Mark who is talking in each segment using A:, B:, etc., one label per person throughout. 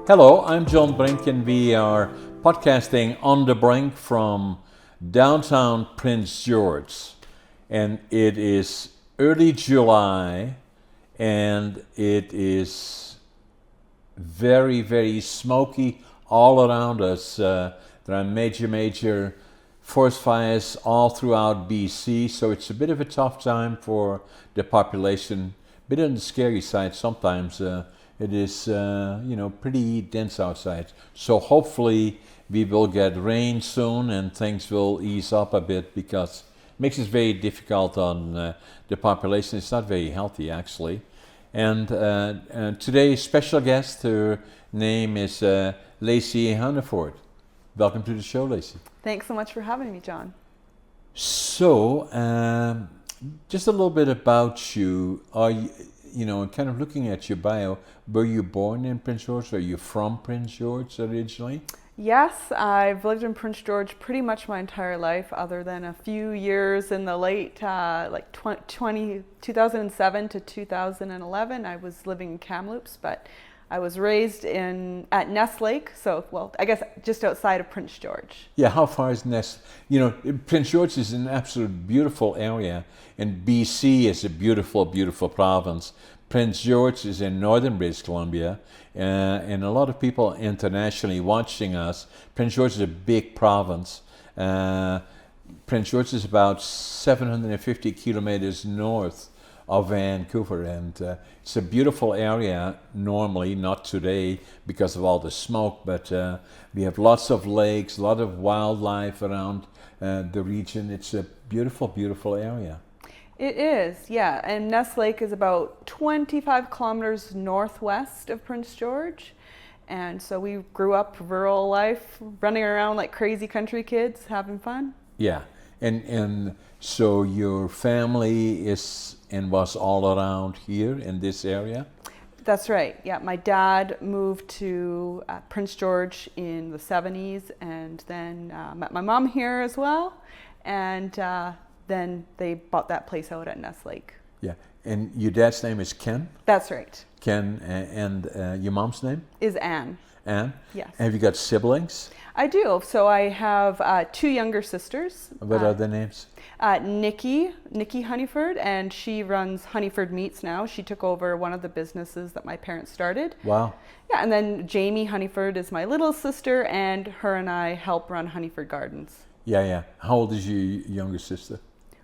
A: Hello, I'm John Brink, and we are podcasting on the Brink from downtown Prince George. And it is early July, and it is very, very smoky all around us. There are major forest fires all throughout BC, so it's a bit of a tough time for the population. A bit on the scary side sometimes. It is, pretty dense outside. So hopefully we will get rain soon and things will ease up a bit, because it makes it very difficult on the population. It's not very healthy, actually. And today's special guest, her name is Lacey Hunniford. Welcome to the show, Lacey.
B: Thanks so much for having me, John.
A: So, just a little bit about you. Are you, kind of looking at your bio, were you born in Prince George? Are you from Prince George originally?
B: Yes, I've lived in Prince George pretty much my entire life, other than a few years in the late, 2007 to 2011. I was living in Kamloops, but I was raised at Ness Lake, I guess just outside of Prince George.
A: Yeah, how far is Ness? Prince George is an absolute beautiful area, and BC is a beautiful, beautiful province. Prince George is in northern British Columbia, and a lot of people internationally watching us. Prince George is a big province. Prince George is about 750 kilometers north of Vancouver, and it's a beautiful area normally, not today because of all the smoke, but we have lots of lakes, a lot of wildlife around the region. It's a beautiful, beautiful area.
B: It is, yeah, and Ness Lake is about 25 kilometers northwest of Prince George, and so we grew up rural life, running around like crazy country kids, having fun.
A: Yeah, and so your family is and was all around here in this area?
B: That's right. Yeah, my dad moved to Prince George in the 70s, and then met my mom here as well, and then they bought that place out at Ness Lake.
A: Yeah, and your dad's name is Ken?
B: That's right.
A: Ken, and your mom's name?
B: Is Anne.
A: Anne?
B: Yes.
A: Have you got siblings?
B: I do. So I have two younger sisters.
A: What are their names?
B: Nikki Hunniford, and she runs Hunniford Meats now. She took over one of the businesses that my parents started.
A: Wow.
B: Yeah, and then Jamie Hunniford is my little sister, and her and I help run Hunniford Gardens.
A: Yeah. How old is your younger sister?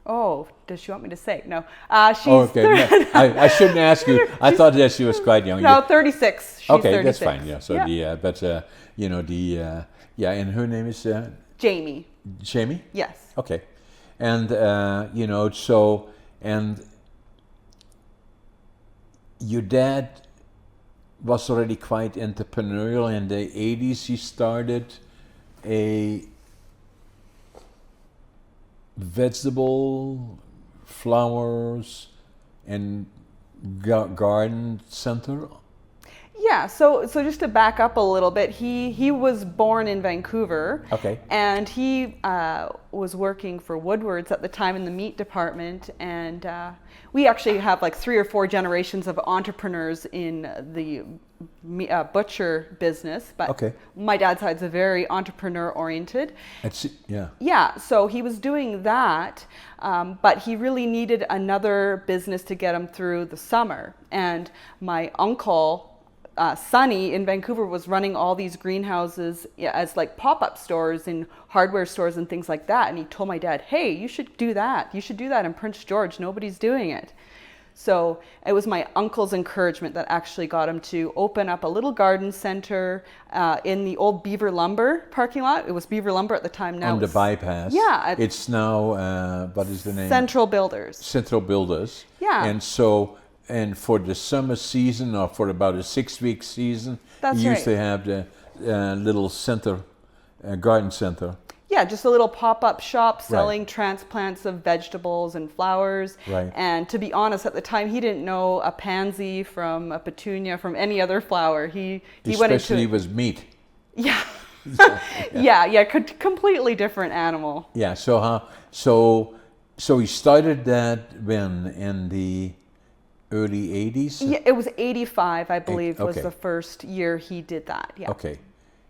B: Oh, does she want me to say? No. She's
A: okay. No, I shouldn't ask you. I thought that she was quite young.
B: No, 36. She's
A: okay,
B: 36.
A: That's fine. Yeah. So
B: yeah.
A: And her name is
B: Jamie.
A: Jamie?
B: Yes.
A: Okay. And and your dad was already quite entrepreneurial. In the 80s, he started a vegetable, flowers, and garden center.
B: Yeah, so just to back up a little bit, he was born in Vancouver.
A: Okay.
B: And he was working for Woodward's at the time in the meat department, and we actually have like 3 or 4 generations of entrepreneurs in the butcher business, but
A: okay.
B: My dad's side's a very entrepreneur oriented.
A: Yeah,
B: so he was doing that, but he really needed another business to get him through the summer, and my uncle Sonny in Vancouver was running all these greenhouses as like pop-up stores and hardware stores and things like that. And he told my dad, hey, you should do that. You should do that in Prince George. Nobody's doing it. So it was my uncle's encouragement that actually got him to open up a little garden center in the old Beaver Lumber parking lot. It was Beaver Lumber at the time. Now
A: on the bypass.
B: Yeah.
A: It's now, what is the name?
B: Central Builders.
A: Central Builders.
B: Yeah.
A: And for the summer season, or for about a 6-week season,
B: That's
A: you
B: right.
A: used to have the little center, garden center.
B: Yeah, just a little pop-up shop selling transplants of vegetables and flowers.
A: Right.
B: And to be honest, at the time, he didn't know a pansy from a petunia from any other flower. He went into
A: Especially with meat.
B: Yeah.
A: Yeah.
B: Completely different animal.
A: Yeah. So he started that when in the early 80s?
B: Yeah, it was 85, I believe, was
A: okay.
B: the first year he did that. Yeah.
A: Okay.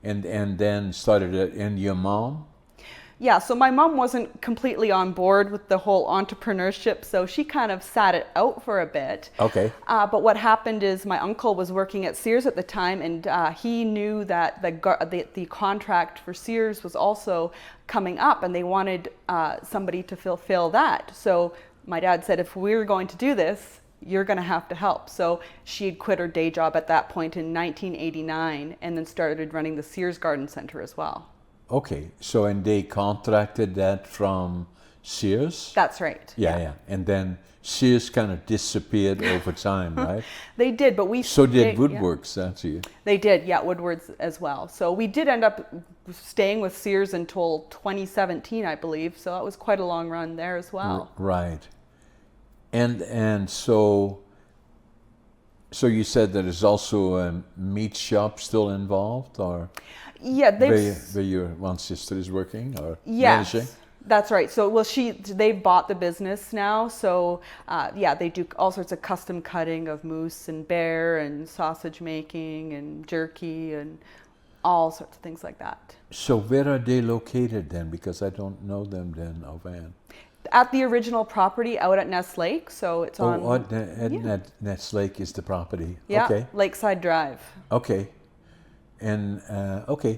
A: And then started it in your mom?
B: Yeah, so my mom wasn't completely on board with the whole entrepreneurship, so she kind of sat it out for a bit.
A: Okay.
B: But what happened is my uncle was working at Sears at the time, and he knew that the contract for Sears was also coming up, and they wanted somebody to fulfill that. So my dad said, if we were going to do this, you're going to have to help. So she had quit her day job at that point in 1989, and then started running the Sears Garden Center as well.
A: Okay, so and they contracted that from Sears?
B: That's right.
A: Yeah. And then Sears kind of disappeared over time, right?
B: They did, but we...
A: So did Woodworks, that's you.
B: They did, yeah, Woodward's as well. So we did end up staying with Sears until 2017, I believe. So that was quite a long run there as well.
A: Right. And so you said that there's also a meat shop still involved, or...
B: Yeah,
A: where your one sister is working or managing?
B: That's right. So, well, they bought the business now. So, they do all sorts of custom cutting of moose and bear and sausage making and jerky and all sorts of things like that.
A: So, where are they located then? Because I don't know them then offhand.
B: At the original property out at Ness Lake. So it's on.
A: Ness Lake is the property.
B: Yeah.
A: Okay.
B: Lakeside Drive.
A: Okay. And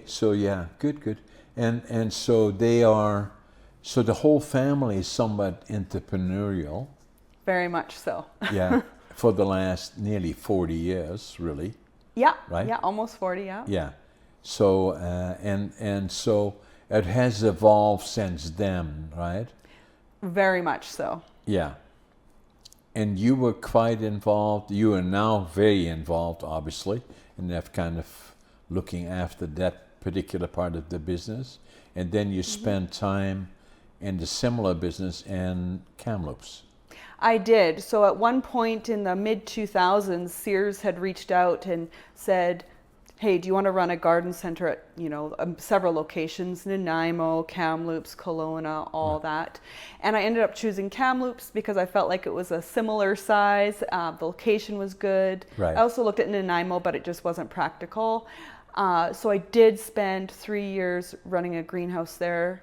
A: so yeah, good. And so they are, so the whole family is somewhat entrepreneurial.
B: Very much so.
A: Yeah, for the last nearly 40 years, really.
B: Yeah.
A: Right?
B: Yeah, almost 40, yeah.
A: Yeah. So, and so it has evolved since then, right?
B: Very much so.
A: Yeah. And you were quite involved. You are now very involved, obviously, in that kind of looking after that particular part of the business, and then you spend time in the similar business in Kamloops.
B: I did. So at one point in the mid-2000s, Sears had reached out and said, hey, do you want to run a garden center at, several locations, Nanaimo, Kamloops, Kelowna, all that. And I ended up choosing Kamloops because I felt like it was a similar size. The location was good.
A: Right.
B: I also looked at Nanaimo, but it just wasn't practical. So I did spend 3 years running a greenhouse there,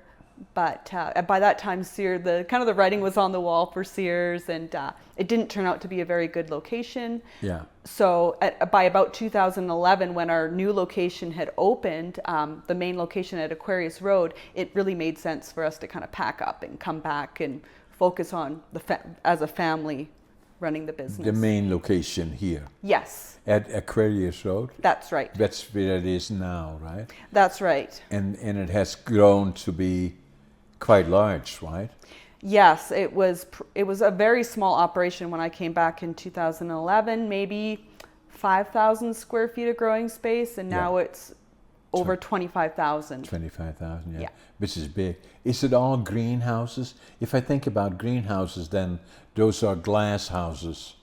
B: but by that time, Sears, the writing was on the wall for Sears, and it didn't turn out to be a very good location.
A: Yeah.
B: So by about 2011, when our new location had opened, the main location at Aquarius Road, it really made sense for us to kind of pack up and come back and focus on as a family running the business.
A: The main location here.
B: Yes.
A: At Aquarius Road?
B: That's right.
A: That's where it is now, right?
B: That's right.
A: And it has grown to be quite large, right?
B: Yes, it was a very small operation when I came back in 2011, maybe 5,000 square feet of growing space, and now it's over 25,000.
A: 25,000,
B: Yeah.
A: Which is big. Is it all greenhouses? If I think about greenhouses, then those are glass houses.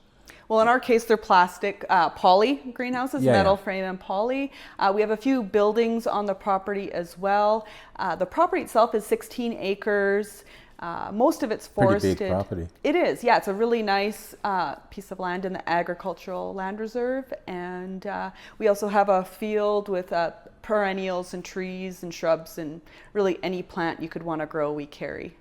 B: Well, in our case, they're plastic poly greenhouses, metal frame and poly. We have a few buildings on the property as well. The property itself is 16 acres. Most of it's forested.
A: Pretty big property.
B: It is, yeah. It's a really nice piece of land in the agricultural land reserve. And we also have a field with perennials and trees and shrubs, and really any plant you could want to grow, we carry.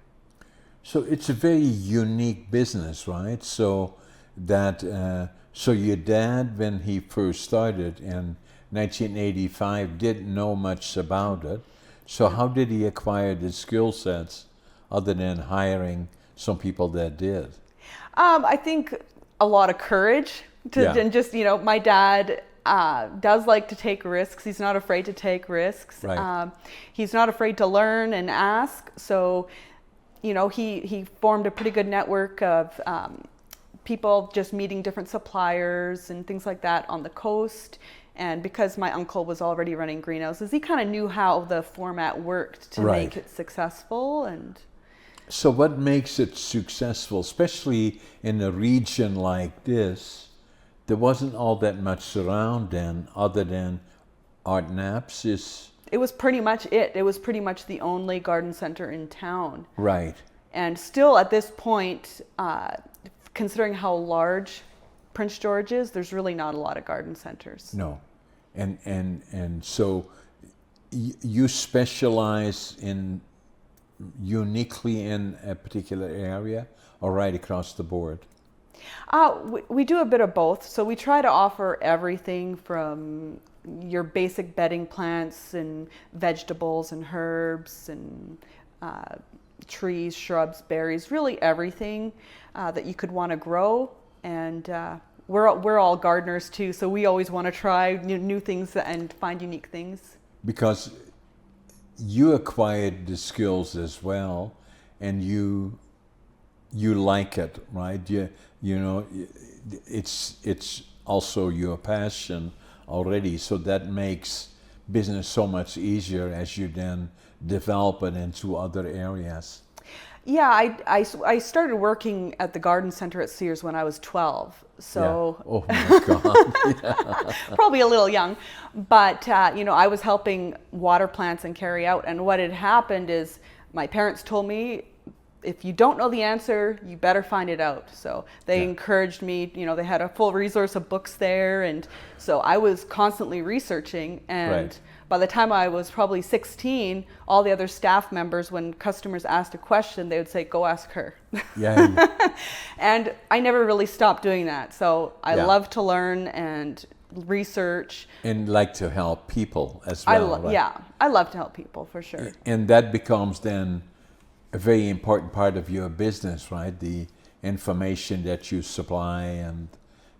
A: So it's a very unique business, right? So your dad, when he first started in 1985, didn't know much about it. So how did he acquire the skill sets other than hiring some people that did?
B: I think a lot of courage and just, my dad does like to take risks. He's not afraid to take risks.
A: Right.
B: He's not afraid to learn and ask. So, he formed a pretty good network of people just meeting different suppliers and things like that on the coast. And because my uncle was already running greenhouses, he kind of knew how the format worked to make it successful. And
A: so what makes it successful, especially in a region like this? There wasn't all that much around then other than Art Knapp's.
B: It was pretty much it. It was pretty much the only garden center in town.
A: Right.
B: And still at this point, considering how large Prince George is, there's really not a lot of garden centers.
A: No. And so you specialize uniquely in a particular area or right across the board?
B: We do a bit of both. So we try to offer everything from your basic bedding plants and vegetables and herbs and trees, shrubs, berries, really everything that you could want to grow. And we're all gardeners too, so we always want to try new things and find unique things. Because
A: you acquired the skills as well, and you like it, right? You know, it's also your passion already, so that makes business so much easier as you then develop it into other areas.
B: Yeah, I started working at the garden center at Sears when I was 12. So,
A: yeah. Oh my God. Yeah.
B: Probably a little young, but you know, I was helping water plants and carry out. And what had happened is my parents told me, if you don't know the answer, you better find it out. So they encouraged me. You know, they had a full resource of books there, and so I was constantly researching. And by the time I was probably 16, all the other staff members, when customers asked a question, they would say, "Go ask her."
A: Yeah.
B: And I never really stopped doing that. So I love to learn and research.
A: And like to help people as well. Right?
B: Yeah, I love to help people for sure.
A: And that becomes then a very important part of your business, right? The information that you supply, and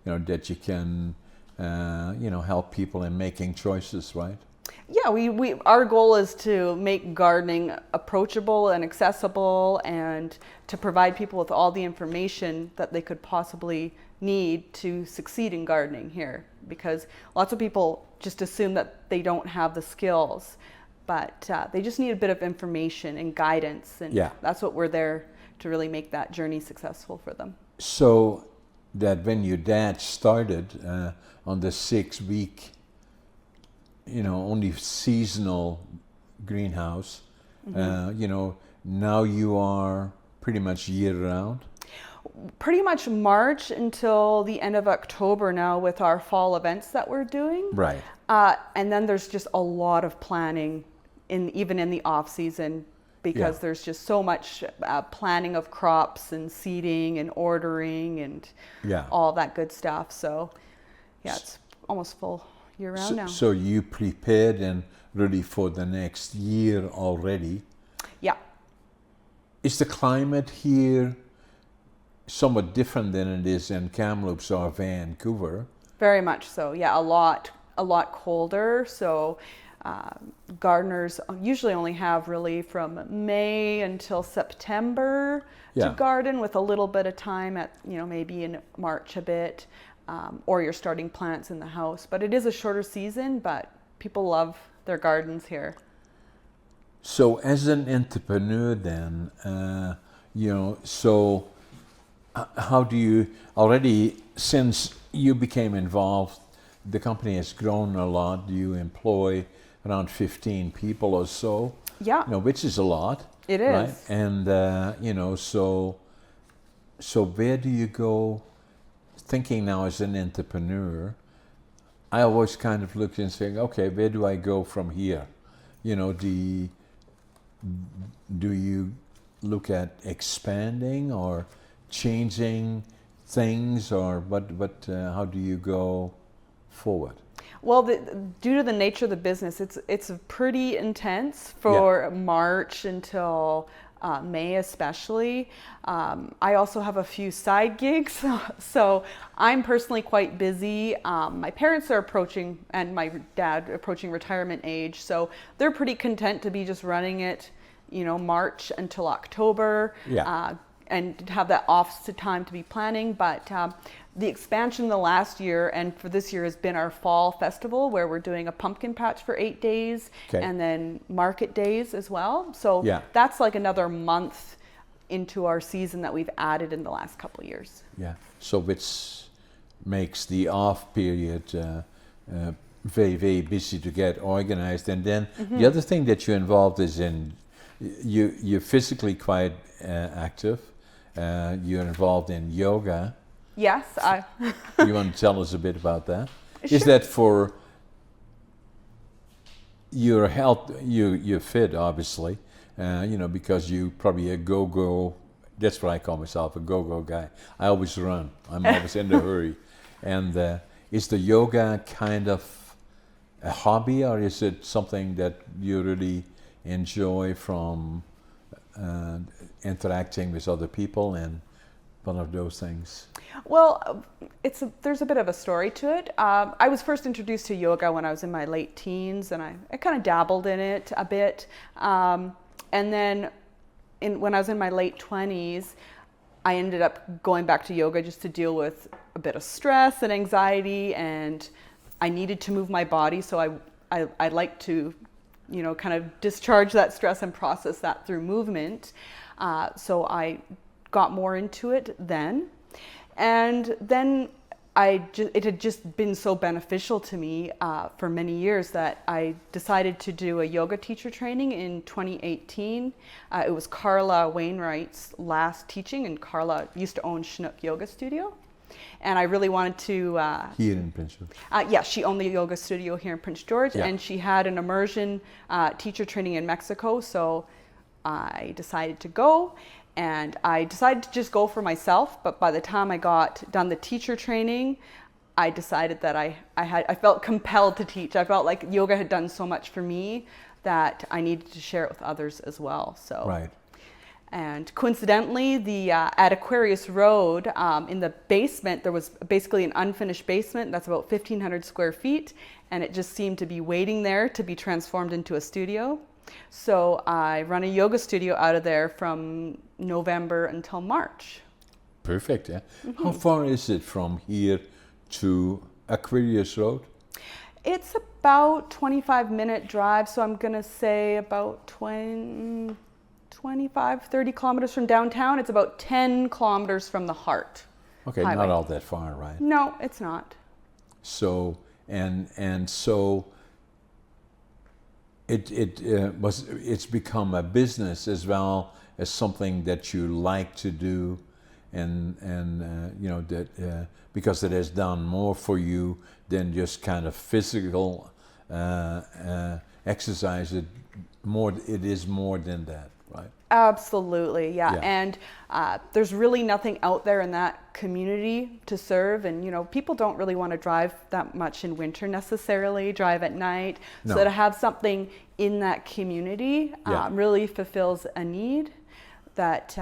A: you know that you can, you know, help people in making choices, right?
B: Yeah, our goal is to make gardening approachable and accessible, and to provide people with all the information that they could possibly need to succeed in gardening here. Because lots of people just assume that they don't have the skills, but they just need a bit of information and guidance, and that's what we're there to really make that journey successful for them.
A: So that when your dad started on the 6-week, you know, only seasonal greenhouse, you know, now you are pretty much year-round?
B: Pretty much March until the end of October now with our fall events that we're doing.
A: Right.
B: And then there's just a lot of planning even in the off season, because there's just so much planning of crops and seeding and ordering and all that good stuff. So yeah, it's almost full year round now.
A: So you prepared and ready for the next year already?
B: Yeah.
A: Is the climate here somewhat different than it is in Kamloops or Vancouver?
B: Very much so. Yeah, a lot colder. So gardeners usually only have really from May until September to garden, with a little bit of time at, you know, maybe in March a bit, or you're starting plants in the house. But it is a shorter season, but people love their gardens here.
A: So as an entrepreneur then, you know, so how do you, already since you became involved, the company has grown a lot. You employ around 15 people or so. Yeah. You know, which is a lot.
B: It is. Right?
A: And, you know, so where do you go, thinking now as an entrepreneur? I always kind of look and say, okay, where do I go from here? You know, do you look at expanding or changing things, or what how do you go forward?
B: Well, due to the nature of the business, it's pretty intense for March until May especially. I also have a few side gigs, so I'm personally quite busy. My parents are approaching, and my dad approaching retirement age, so they're pretty content to be just running it, you know, March until October. And have that off time to be planning. But the expansion the last year and for this year has been our fall festival, where we're doing a pumpkin patch for 8 days, and then market days as well. So that's like another month into our season that we've added in the last couple of years. Yeah.
A: So which makes the off period very, very busy to get organized. And then the other thing that you're involved is in, you're physically quite active. You're involved in yoga.
B: Yes,
A: You want to tell us a bit about that? Sure. Is that for your health? You're fit, obviously, because you probably a go-go. That's what I call myself, a go-go guy. I always run. I'm always in a hurry. And is the yoga kind of a hobby, or is it something that you really enjoy from interacting with other people and one of those things?
B: Well, there's a bit of a story to it. I was first introduced to yoga when I was in my late teens, and I kind of dabbled in it a bit. And then when I was in my late 20s, I ended up going back to yoga just to deal with a bit of stress and anxiety, and I needed to move my body, so I like to, kind of discharge that stress and process that through movement. So I got more into it then. And then it had just been so beneficial to me for many years that I decided to do a yoga teacher training in 2018. It was Carla Wainwright's last teaching, and Carla used to own Chinook Yoga Studio. And I really wanted to...
A: here in Prince George?
B: Yeah, she owned the yoga studio here in Prince George,
A: yeah.
B: And she had an immersion teacher training in Mexico, so I decided to go. And I decided to just go for myself, but by the time I got done the teacher training, I decided that I felt compelled to teach. I felt like yoga had done so much for me that I needed to share it with others as well. So.
A: Right.
B: And coincidentally, at Aquarius Road, in the basement, there was basically an unfinished basement that's about 1,500 square feet, and it just seemed to be waiting there to be transformed into a studio. So I run a yoga studio out of there from November until March.
A: Perfect. Yeah. Mm-hmm. How far is it from here to Aquarius Road?
B: It's about 25-minute drive, so I'm going to say about 25, 30 kilometers from downtown. It's about 10 kilometers from the heart.
A: Okay,
B: highway.
A: Not all that far, right?
B: No, it's not.
A: So, and so it's become a business as well as something that you like to do, and because it has done more for you than just kind of physical exercise. It is more than that, right?
B: Absolutely, yeah. And there's really nothing out there in that community to serve, and people don't really want to drive that much in winter necessarily, drive at night. No. So to have something in that community really fulfills a need that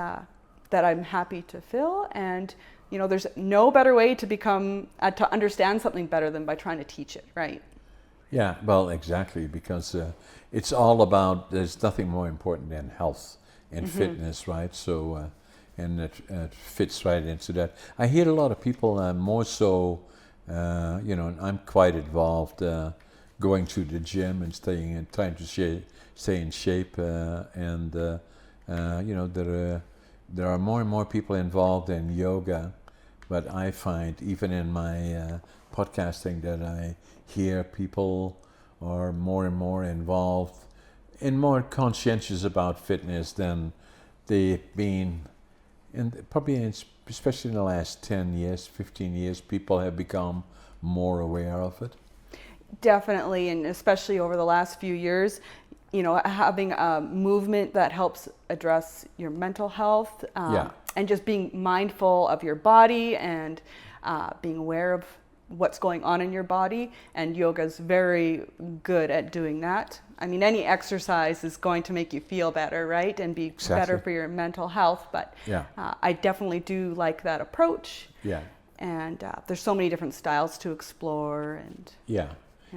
B: I'm happy to fill. And there's no better way to understand something better than by trying to teach it, right?
A: Yeah, well, exactly, because it's all about, there's nothing more important than health and mm-hmm. fitness, right? So, and it fits right into that. I hear a lot of people more so, I'm quite involved going to the gym and trying to stay in shape, and there are more and more people involved in yoga, but I find even in my podcasting that I hear people are more and more involved and more conscientious about fitness than they've been, especially in the last 10 years, 15 years, people have become more aware of it.
B: Definitely, and especially over the last few years, having a movement that helps address your mental health, and just being mindful of your body and being aware of what's going on in your body, and yoga is very good at doing that. I mean, any exercise is going to make you feel better, right? And be better for your mental health, but I definitely do like that approach. Yeah. And there's so many different styles to explore, and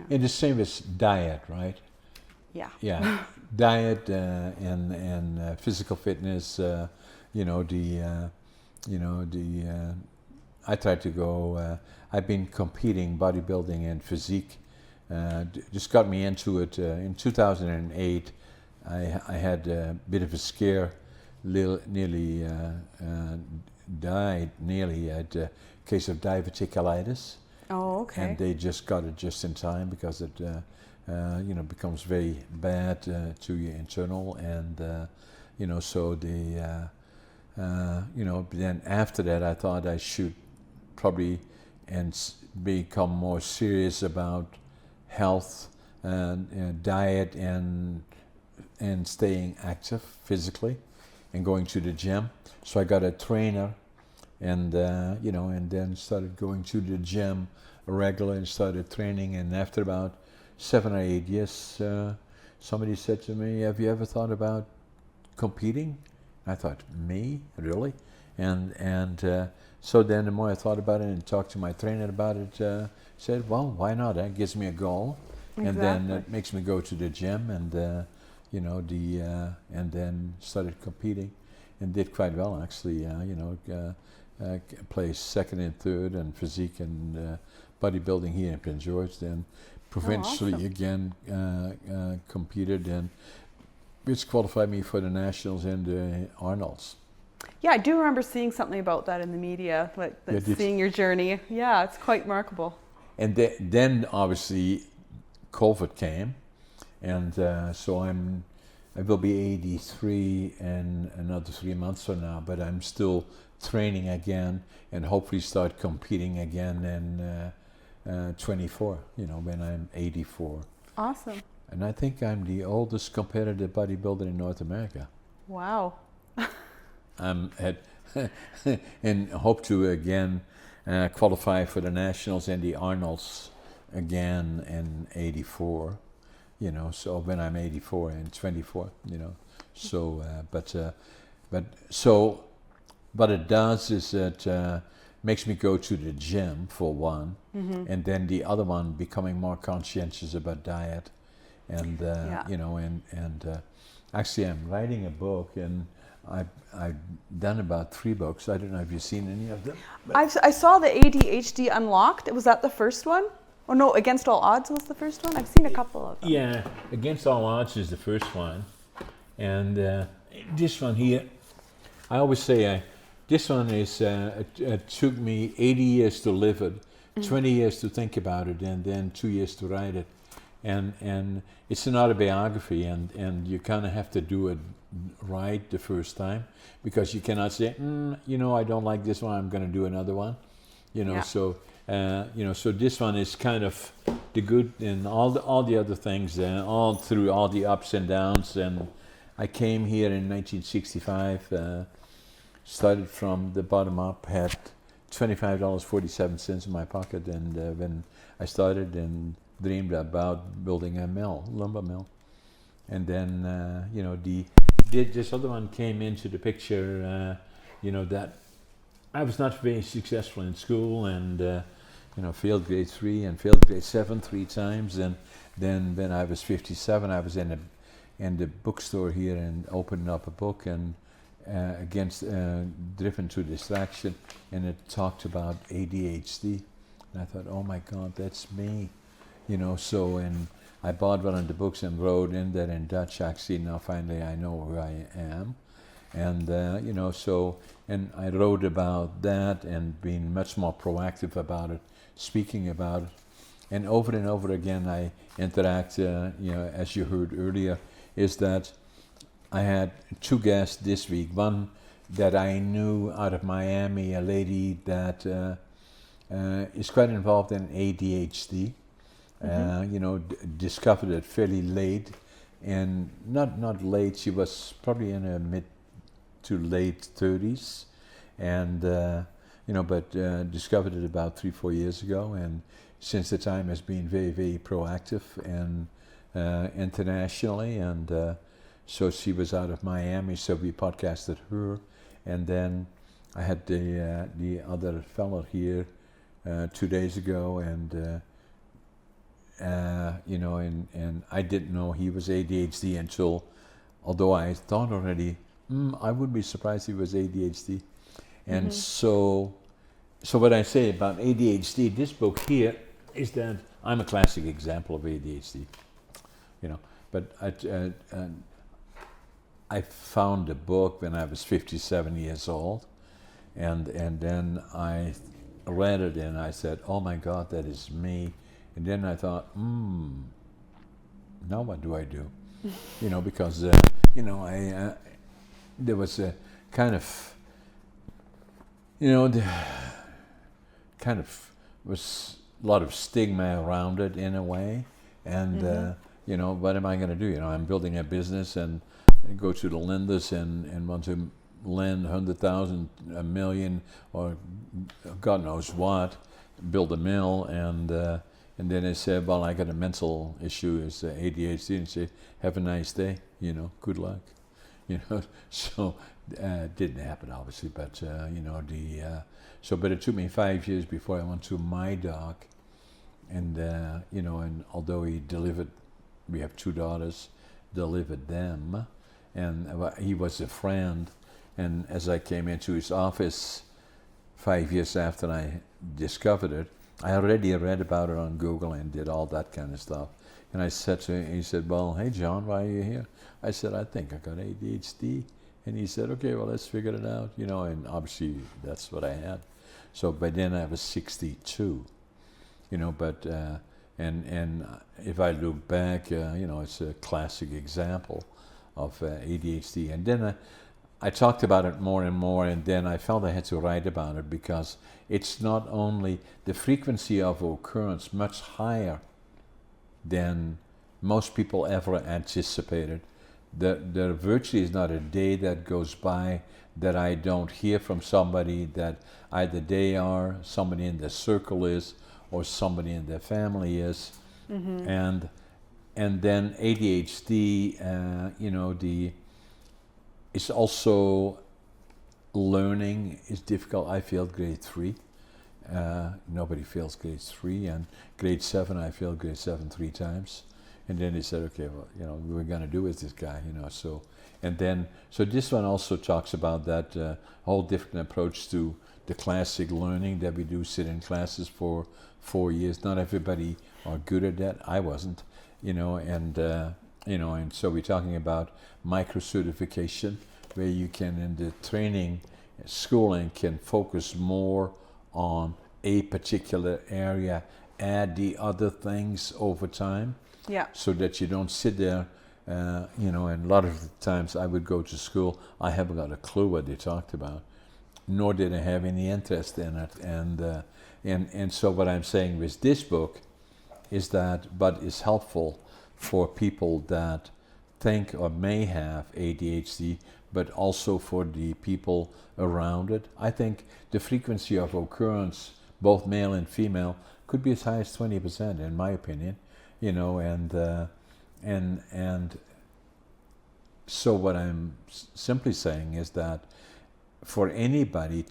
A: and the same as diet, right? Yeah. Diet and physical fitness, I try to go, I've been competing bodybuilding and physique, just got me into it. In 2008, I had a bit of a scare, nearly died, had a case of diverticulitis.
B: Oh, okay.
A: And they just got it just in time because it, becomes very bad to your internal, and so they, then after that I thought I should probably become more serious about health and diet and staying active physically and going to the gym. So I got a trainer, and and then started going to the gym regularly and started training. And after about 7 or 8 years, somebody said to me, "Have you ever thought about competing?" I thought, "Me? Really?" And so then the more I thought about it and talked to my trainer about it, said, "Well, why not? That gives me a goal."
B: Exactly.
A: And then it makes me go to the gym, and and then started competing, and did quite well actually. Placed second and third in physique and bodybuilding here in Prince George. Then provincially
B: awesome.
A: again competed, and which qualified me for the nationals and the Arnolds.
B: Yeah, I do remember seeing something about that in the media, seeing your journey. Yeah, it's quite remarkable.
A: And then obviously COVID came, and so I will be 83 in another 3 months from now, but I'm still training again and hopefully start competing again in 24, when I'm 84.
B: Awesome.
A: And I think I'm the oldest competitive bodybuilder in North America.
B: Wow.
A: I'm at and hope to again qualify for the nationals and the Arnolds again in 84. So when I'm 84 and 24, so so what it does is it makes me go to the gym for one, and then the other one becoming more conscientious about diet, and actually I'm writing a book, and I've done about 3 books. I don't know if you've seen any of them.
B: I saw the ADHD Unlocked. Was that the first one? Oh no, Against All Odds was the first one? I've seen a couple of them.
A: Yeah, Against All Odds is the first one. And this one here, I always say, this one is, it took me 80 years to live it, 20 years to think about it, and then 2 years to write it. And it's an autobiography, and you kind of have to do it right the first time, because you cannot say, I don't like this one, I'm going to do another one. So so this one is kind of the good, and all the other things, all through all the ups and downs. And I came here in 1965, started from the bottom up, had $25.47 in my pocket, and when I started and dreamed about building a mill, lumber mill, and then this other one came into the picture. That I was not very successful in school, and failed grade 3 and failed grade 7 3 times. And then when I was 57, I was in the bookstore here and opened up a book, and Driven to Distraction, and it talked about ADHD, and I thought, oh my God, that's me, So, and I bought one of the books and wrote in there in Dutch. Actually, now finally I know who I am. And, and I wrote about that and being much more proactive about it, speaking about it. And over again, I interact, as you heard earlier, is that I had 2 guests this week. One that I knew out of Miami, a lady that is quite involved in ADHD, discovered it fairly late, and not late, she was probably in her mid to late 30s, and but discovered it about 3-4 years ago, and since the time has been very, very proactive and internationally, and so she was out of Miami, so we podcasted her, and then I had the other fellow here 2 days ago, and and I didn't know he was ADHD until, although I thought already, I wouldn't be surprised he was ADHD. And so what I say about ADHD, this book here, is that I'm a classic example of ADHD, but I found a book when I was 57 years old, and then I read it and I said, oh my God, that is me. And then I thought, now what do I do? Because there was a kind of, kind of was a lot of stigma around it in a way. And, you know, what am I going to do? You know, I'm building a business and go to the lenders and want to lend 100,000, a million, or God knows what, build a mill. And then they said, well, I got a mental issue, it's ADHD, and say, have a nice day, you know, good luck. You know, so didn't happen obviously, but you know, but it took me 5 years before I went to my doc, and you know, and although he delivered, we have 2 daughters, delivered them, and he was a friend, and as I came into his office 5 years after I discovered it, I already read about it on Google and did all that kind of stuff. And I said to him, he said, well, hey John, why are you here? I said, I think I got ADHD. And he said, okay, well, let's figure it out, you know, and obviously that's what I had. So by then I was 62, you know, but, and if I look back, you know, it's a classic example of ADHD. And then I talked about it more and more, and then I felt I had to write about it because it's not only the frequency of occurrence much higher than most people ever anticipated. There virtually is not a day that goes by that I don't hear from somebody that either they are, somebody in their circle is, or somebody in their family is. And then ADHD, you know, it's also learning is difficult. I failed grade 3. Nobody fails grade 3, and grade 7 I failed grade 7 3 times, and then they said, okay, well, you know, we're going to do with this guy, you know. So this one also talks about that whole different approach to the classic learning that we do, sit in classes for 4 years. Not everybody are good at that. I wasn't, you know, and you know, and so we're talking about micro certification, where you can, in the training schooling, can focus more on a particular area, add the other things over time, so that you don't sit there, you know. And a lot of the times I would go to school, I haven't got a clue what they talked about, nor did I have any interest in it. And so what I'm saying with this book is that, but is helpful for people that think or may have ADHD, but also for the people around it. I think the frequency of occurrence, both male and female, could be as high as 20%, in my opinion, you know. And so what I'm simply saying is that for anybody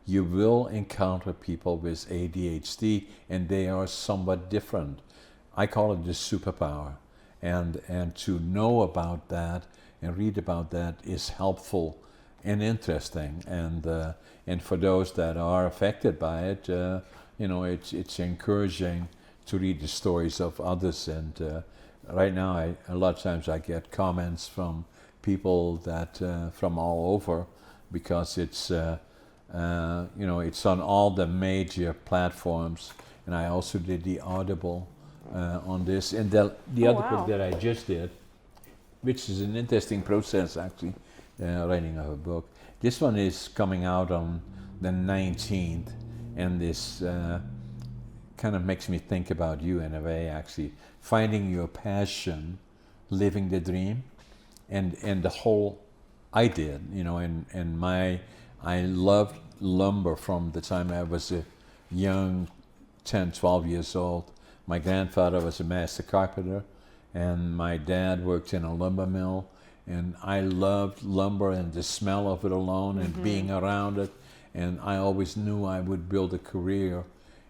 A: you will encounter people with ADHD, and they are somewhat different. I call it the superpower, and to know about that and read about that is helpful and interesting. And for those that are affected by it, you know, it's encouraging to read the stories of others. And right now, a lot of times I get comments from people that from all over, because it's you know, it's on all the major platforms. And I also did the Audible on this, and the other book that I just did, which is an interesting process actually, writing of a book. This one is coming out on the 19th, and this kind of makes me think about you in a way, actually, finding your passion, living the dream, and the whole I did, you know, and I loved lumber from the time I was a young 10, 12 years old. My grandfather was a master carpenter, and my dad worked in a lumber mill, and I loved lumber and the smell of it alone, and being around it, and I always knew I would build a career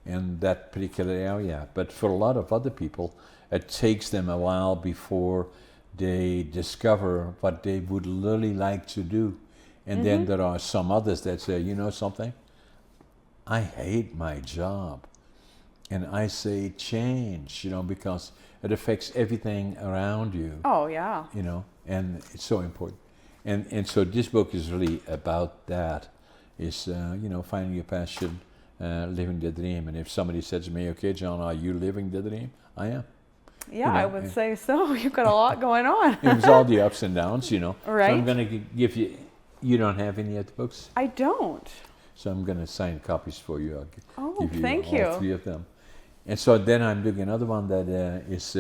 A: in that particular area. But for a lot of other people, it takes them a while before they discover what they would really like to do. And then there are some others that say, you know something, I hate my job. And I say change, you know, because it affects everything around you.
B: Oh, yeah.
A: You know, and it's so important. And so this book is really about that, is, you know, finding your passion, living the dream. And if somebody says to me, okay, John, are you living the dream? I am.
B: Yeah,
A: you know,
B: I would say so. You've got a lot going on.
A: It was all the ups and downs, you know.
B: Right.
A: So I'm going to give you don't have any other books?
B: I don't.
A: So I'm going to sign copies for you. I'll give you
B: thank
A: all
B: you.
A: 3 of them. And so then I'm doing another one that is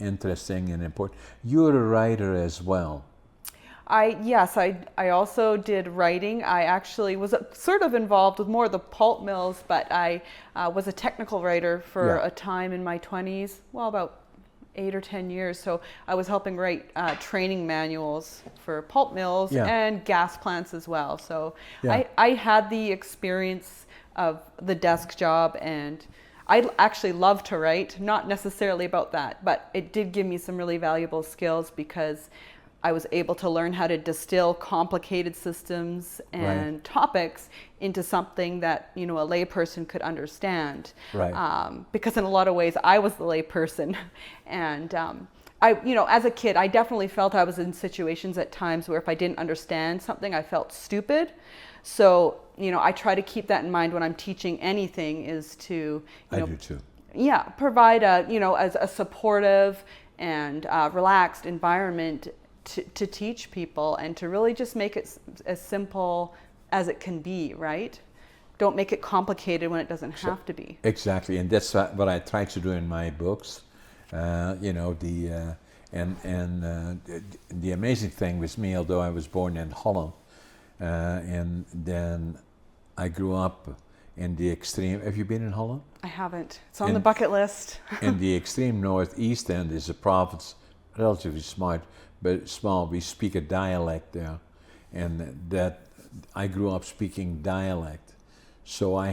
A: interesting and important. You're a writer as well.
B: Yes, I also did writing. I actually was sort of involved with more of the pulp mills, but I was a technical writer for a time in my 20s, well, about 8 or 10 years. So I was helping write training manuals for pulp mills and gas plants as well. So I had the experience of the desk job, and I actually love to write, not necessarily about that, but it did give me some really valuable skills because I was able to learn how to distill complicated systems and topics into something that, you know, a layperson could understand.
A: Right.
B: Because in a lot of ways, I was the layperson. And I, you know, as a kid, I definitely felt I was in situations at times where if I didn't understand something, I felt stupid. So, you know, I try to keep that in mind when I'm teaching anything, is to, you know,
A: I do too.
B: Yeah, provide a, you know, as a supportive and relaxed environment to teach people, and to really just make it as simple as it can be, right? Don't make it complicated when it doesn't have to be.
A: Exactly, and that's what I try to do in my books. You know, the amazing thing with me, although I was born in Holland, and then I grew up in the extreme. Have you been in Holland?
B: I haven't. It's on the bucket list.
A: In the extreme northeast end is a province, relatively small. We speak a dialect there, and that I grew up speaking dialect. So I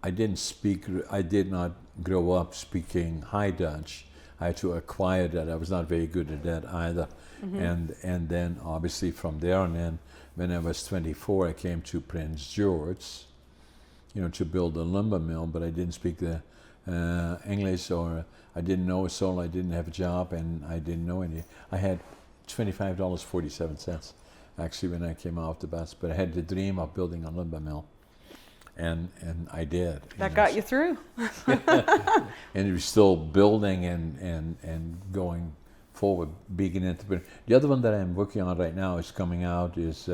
A: did not grow up speaking High Dutch. I had to acquire that. I was not very good at that either. And then obviously from there on in, when I was 24, I came to Prince George, you know, to build a lumber mill, but I didn't speak the English, or I didn't know a soul. I didn't have a job, and I didn't know any. I had $25.47 actually when I came off the bus, but I had the dream of building a lumber mill, and I did.
B: That got you through.
A: And it was still building and going forward, being an entrepreneur. The other one that I'm working on right now is coming out, is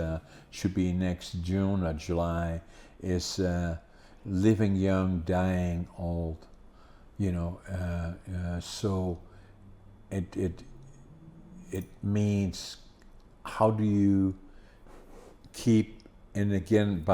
A: should be next June or July, is Living Young, Dying Old. You know, so it means, how do you keep, and again,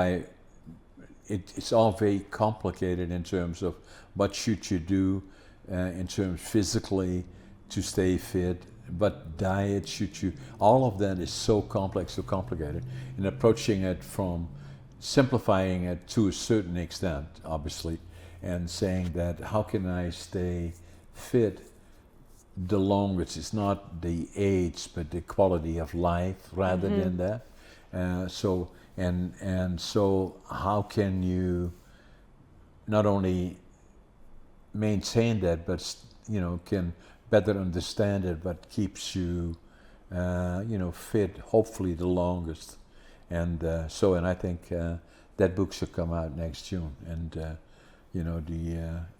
A: it's all very complicated in terms of what should you do in terms physically to stay fit, what diet should you, all of that is so complex, so complicated, and approaching it from simplifying it to a certain extent, obviously, and saying that how can I stay fit the longest? It's not the age, but the quality of life rather than that. So how can you not only maintain that, but you know, can better understand it, but keeps you you know, fit, hopefully the longest. And I think that book should come out next June, and you know,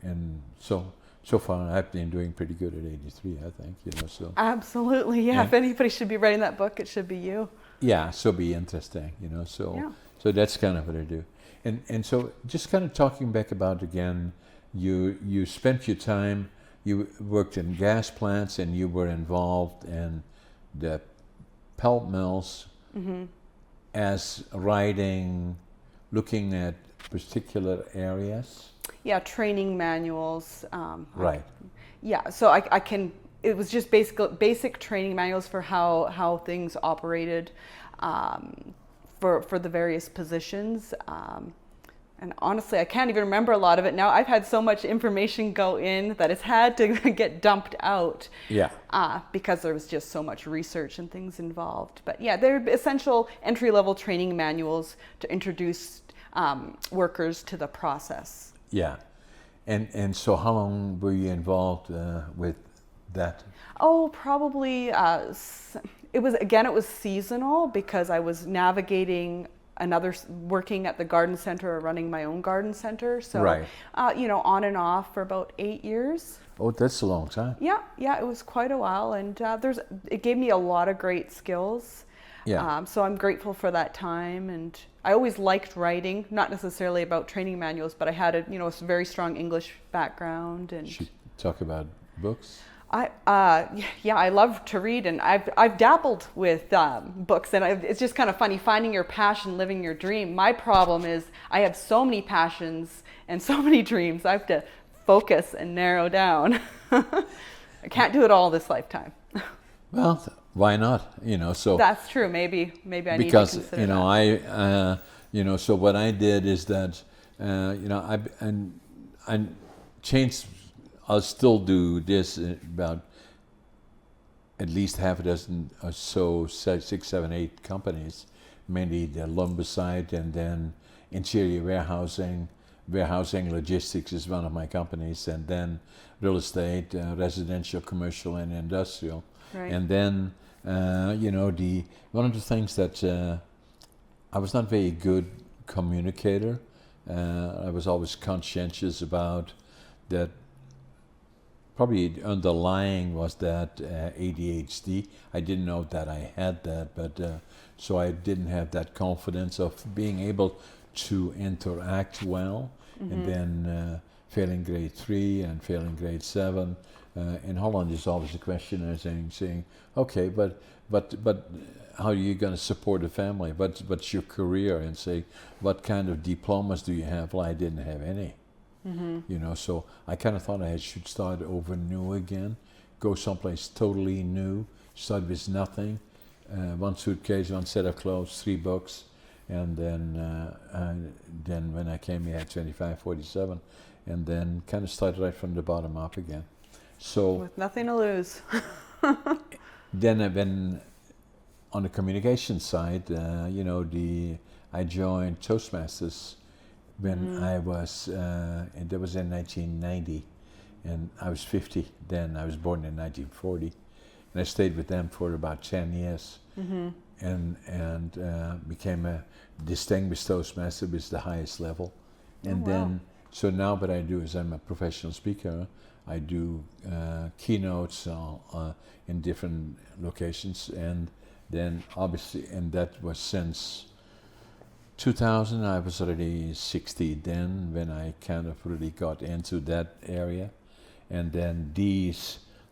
A: and so far I've been doing pretty good at 83, I think, you know, so.
B: Absolutely, yeah. If anybody should be writing that book, it should be you.
A: Yeah, so be interesting, you know, so that's kind of what I do. And so just kind of talking back about, again, you spent your time, you worked in gas plants, and you were involved in the pulp mills as writing, looking at particular areas.
B: Yeah, training manuals.
A: Right.
B: Yeah, so I can, it was just basic training manuals for how things operated for the various positions. And honestly, I can't even remember a lot of it now. I've had so much information go in that it's had to get dumped out.
A: Yeah.
B: Because there was just so much research and things involved. But yeah, they're essential entry-level training manuals to introduce workers to the process.
A: Yeah. And so how long were you involved with that?
B: Oh, probably, it was seasonal, because I was navigating working at the garden center, or running my own garden center. So,
A: right.
B: You know, on and off for about 8 years.
A: Oh, that's a long time.
B: Yeah, it was quite a while. And it gave me a lot of great skills.
A: Yeah.
B: So I'm grateful for that time, and I always liked writing, not necessarily about training manuals, but I had a very strong English background, and
A: Should talk about books.
B: I love to read, and I've dabbled with books, and it's just kind of funny finding your passion, living your dream. My problem is I have so many passions and so many dreams. I have to focus and narrow down. I can't do it all this lifetime.
A: Well, why not? So
B: That's true. Maybe I need to
A: because
B: consider that.
A: so what I did is that I changed. I'll still do this about at least half a dozen or so, 6, 7, 8 companies, mainly the lumber side, and then interior warehousing. Warehousing logistics is one of my companies, and then real estate, residential, commercial, and industrial.
B: Right.
A: And then one of the things that I was not very good communicator. I was always conscientious about that. Probably underlying was that ADHD. I didn't know that I had that, but so I didn't have that confidence of being able to interact well. And then failing grade 3 and failing grade 7. In Holland, there's always a question saying, okay, but how are you going to support a family? What's your career? And say, what kind of diplomas do you have? Well, I didn't have any. So I kind of thought I should start over new again, go someplace totally new, start with nothing, 1 suitcase, 1 set of clothes, 3 books, and then when I came here at 25, 47, and then kind of started right from the bottom up again. So
B: With nothing to lose.
A: then I've been on the communication side. I joined Toastmasters when I was, and that was in 1990, and I was 50 then. I was born in 1940, and I stayed with them for about 10 years, and became a distinguished Toastmaster, which is the highest level. And then, so now what I do is I'm a professional speaker. I do keynotes in different locations, and then obviously, and that was since 2000. I was already 60 then when I kind of really got into that area. And then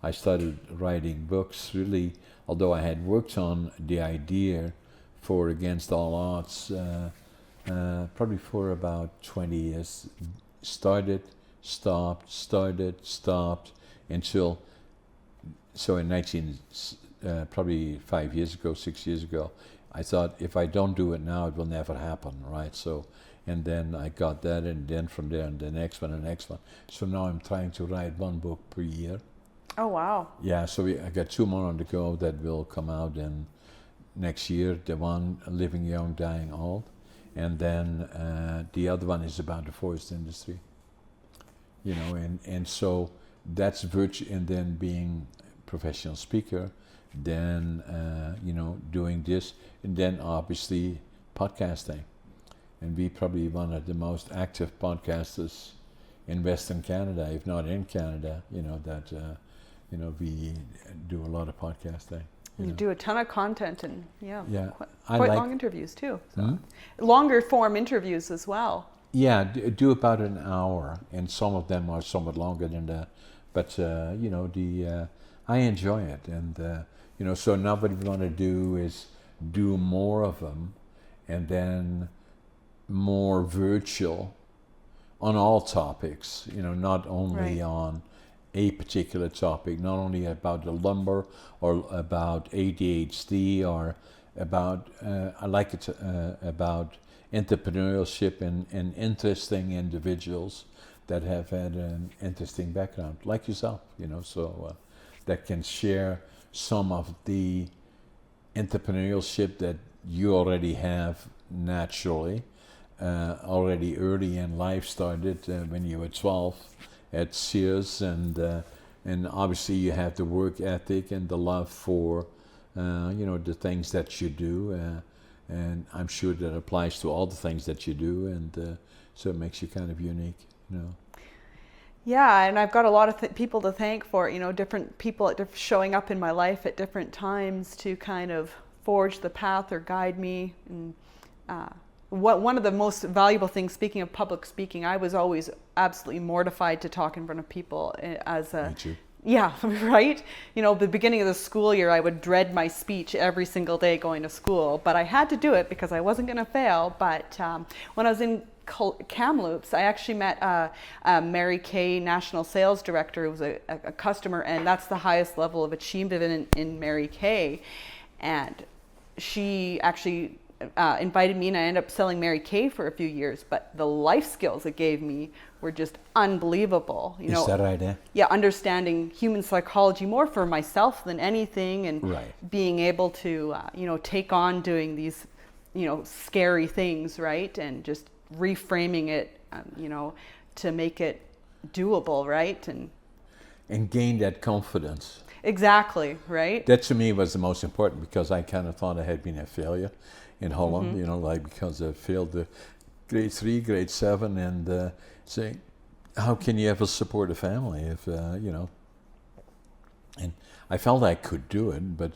A: I started writing books really, although I had worked on the idea for Against All Odds probably for about 20 years. Started, stopped until, so in probably 5 years ago, 6 years ago, I thought if I don't do it now, it will never happen, right? So, and then I got that, and then from there, and the next one, and the next one. So now I'm trying to write 1 book per year.
B: Oh, wow.
A: Yeah, so I got 2 more on the go that will come out in next year. The one, Living Young, Dying Old. And then the other one is about the forest industry. And so that's virtue, and then being professional speaker, then doing this, and then obviously podcasting. And we probably one of the most active podcasters in Western Canada, if not in Canada. We do a lot of podcasting.
B: You do a ton of content, and quite long interviews too. So. Longer form interviews as well.
A: Yeah, do about an hour, and some of them are somewhat longer than that. But I enjoy it, and so now what we want to do is do more of them, and then more virtual on all topics. Not only on a particular topic, not only about the lumber or about ADHD or about I like it about entrepreneurship and interesting individuals that have had an interesting background, like yourself, so that can share some of the entrepreneurship that you already have naturally, already early in life, started when you were 12 at Sears, and obviously you have the work ethic and the love for the things that you do, and I'm sure that applies to all the things that you do, and so it makes you kind of unique,
B: Yeah, and I've got a lot of people to thank for different people showing up in my life at different times to kind of forge the path or guide me. And one of the most valuable things, speaking of public speaking, I was always absolutely mortified to talk in front of people as a...
A: Me too.
B: Yeah, right? You know, the beginning of the school year, I would dread my speech every single day going to school, but I had to do it because I wasn't going to fail. But when I was in Kamloops, I actually met Mary Kay, National Sales Director, who was a customer, and that's the highest level of achievement in Mary Kay. And she actually invited me, and I ended up selling Mary Kay for a few years, but the life skills it gave me were just unbelievable. You know,
A: is that right?
B: Yeah, understanding human psychology more for myself than anything, and being able to, you know, take on doing these, you know, scary things, right? And just reframing it, you know, to make it doable, right? And
A: gain that confidence.
B: Exactly, right?
A: That to me was the most important, because I kind of thought I had been a failure in Holland, you know, like because I failed the grade 3, grade 7, and saying, how can you ever support a family if, you know, and I felt I could do it, but,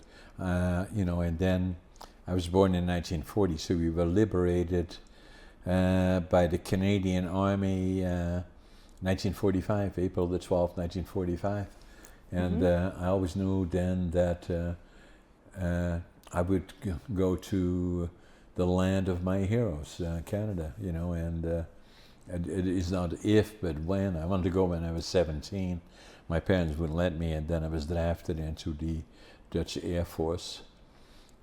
A: you know, and then I was born in 1940, so we were liberated by the Canadian Army 1945, April the 12th, 1945. And I always knew then that I would go to the land of my heroes, Canada, you know, and it is not if, but when. I wanted to go when I was 17. My parents wouldn't let me, and then I was drafted into the Dutch Air Force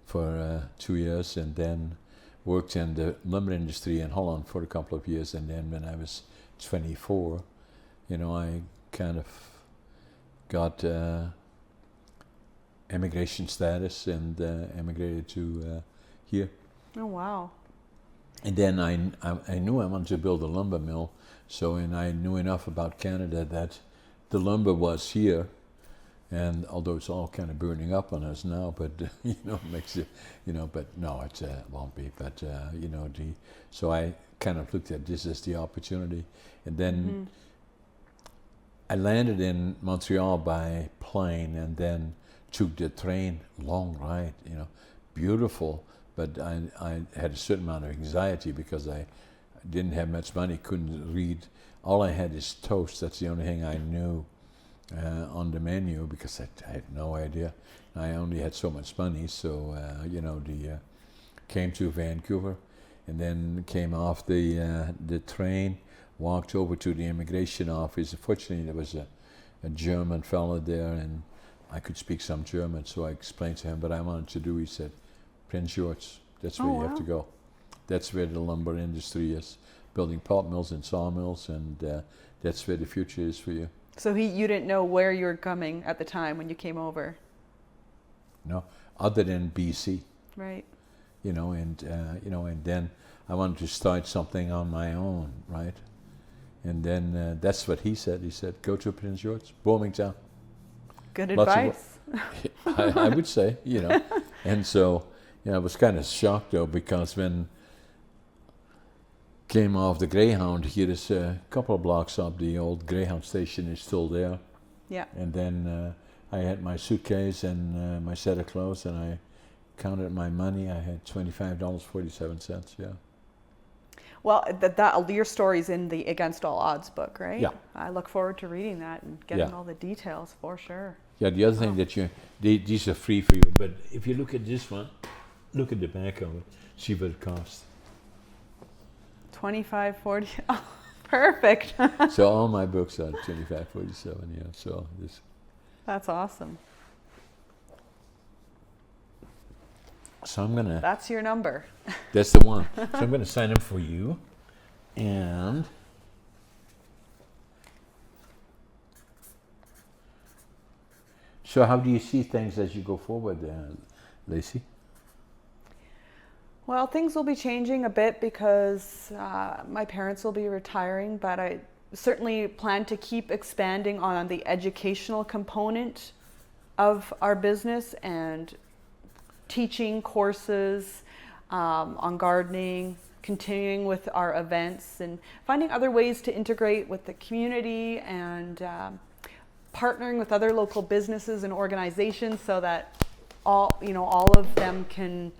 A: for 2 years, and then worked in the lumber industry in Holland for a couple of years, and then when I was 24, you know, I kind of got immigration status and emigrated to here.
B: Oh, wow.
A: And then I knew I wanted to build a lumber mill, so and I knew enough about Canada that the lumber was here, and although it's all kind of burning up on us now, but you know, makes it, you know, but no, it won't be. But you know, so I kind of looked at this as the opportunity, and then I landed in Montreal by plane, and then took the train, long ride, you know, beautiful. But I had a certain amount of anxiety because I didn't have much money, couldn't read. All I had is toast. That's the only thing I knew on the menu, because I had no idea. I only had so much money, so you know, came to Vancouver, and then came off the train, walked over to the immigration office. Fortunately, there was a German fellow there, and I could speak some German, so I explained to him what I wanted to do. He said, Prince George, that's where you have to go. That's where the lumber industry is, building pulp mills and sawmills, and that's where the future is for you.
B: So you didn't know where you were coming at the time when you came over?
A: No, other than BC.
B: Right.
A: You know, and you know, and then I wanted to start something on my own, right? And then that's what he said. He said, go to Prince George, Wilmington.
B: Good advice.
A: I would say, you know. And so, yeah, I was kind of shocked though, because when came off the Greyhound, here is a couple of blocks up, the old Greyhound station is still there.
B: Yeah.
A: And then I had my suitcase and my set of clothes, and I counted my money. I had $25.47, yeah.
B: Well, your story's in the Against All Odds book, right?
A: Yeah.
B: I look forward to reading that and getting all the details for sure.
A: Yeah, the other thing that these are free for you, but if you look at this one, look at the back of it, see what it costs.
B: $25.40. Oh, perfect.
A: So all my books are $25.47, yeah. So this.
B: That's awesome.
A: So I'm gonna.
B: That's your number.
A: That's the one. So I'm gonna sign up for you, and. So how do you see things as you go forward, Lacey?
B: Well, things will be changing a bit because my parents will be retiring, but I certainly plan to keep expanding on the educational component of our business and teaching courses on gardening, continuing with our events, and finding other ways to integrate with the community and partnering with other local businesses and organizations so that all of them can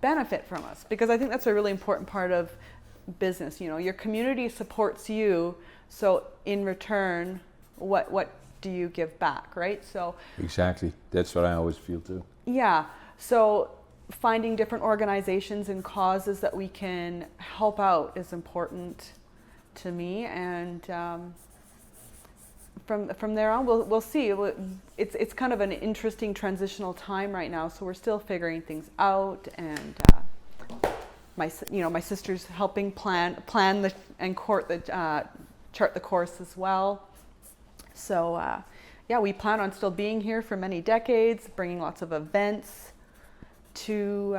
B: benefit from us, because I think that's a really important part of business. Your community supports you, so in return, what do you give back, right? So
A: exactly, that's what I always feel too.
B: Yeah, so finding different organizations and causes that we can help out is important to me, and from there on, we'll see. It's kind of an interesting transitional time right now, so we're still figuring things out, and my sister's helping plan and chart the course as well. So we plan on still being here for many decades, bringing lots of events to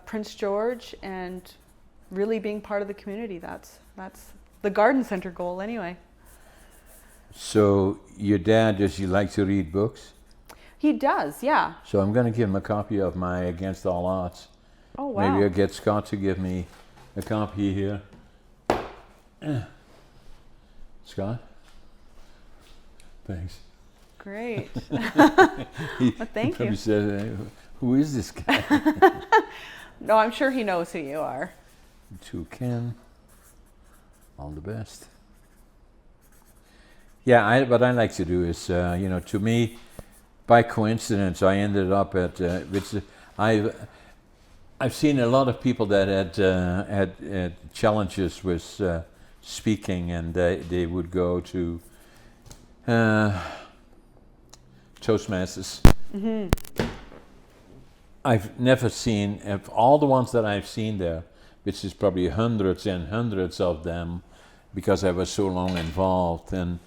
B: Prince George, and really being part of the community. That's the garden center goal anyway.
A: So your dad, does he like to read books?
B: He does, yeah.
A: So I'm going to give him a copy of my Against All Odds.
B: Oh, wow.
A: Maybe I'll get Scott to give me a copy here. Scott? Thanks.
B: Great.
A: He
B: thank
A: probably
B: you.
A: said, who is this guy?
B: No, I'm sure he knows who you are.
A: To Ken, all the best. Yeah, what I like to do is, to me, by coincidence, I ended up at, I've seen a lot of people that had challenges with speaking, and they would go to Toastmasters. Mm-hmm. I've never seen, of all the ones that I've seen there, which is probably hundreds and hundreds of them, because I was so long involved, and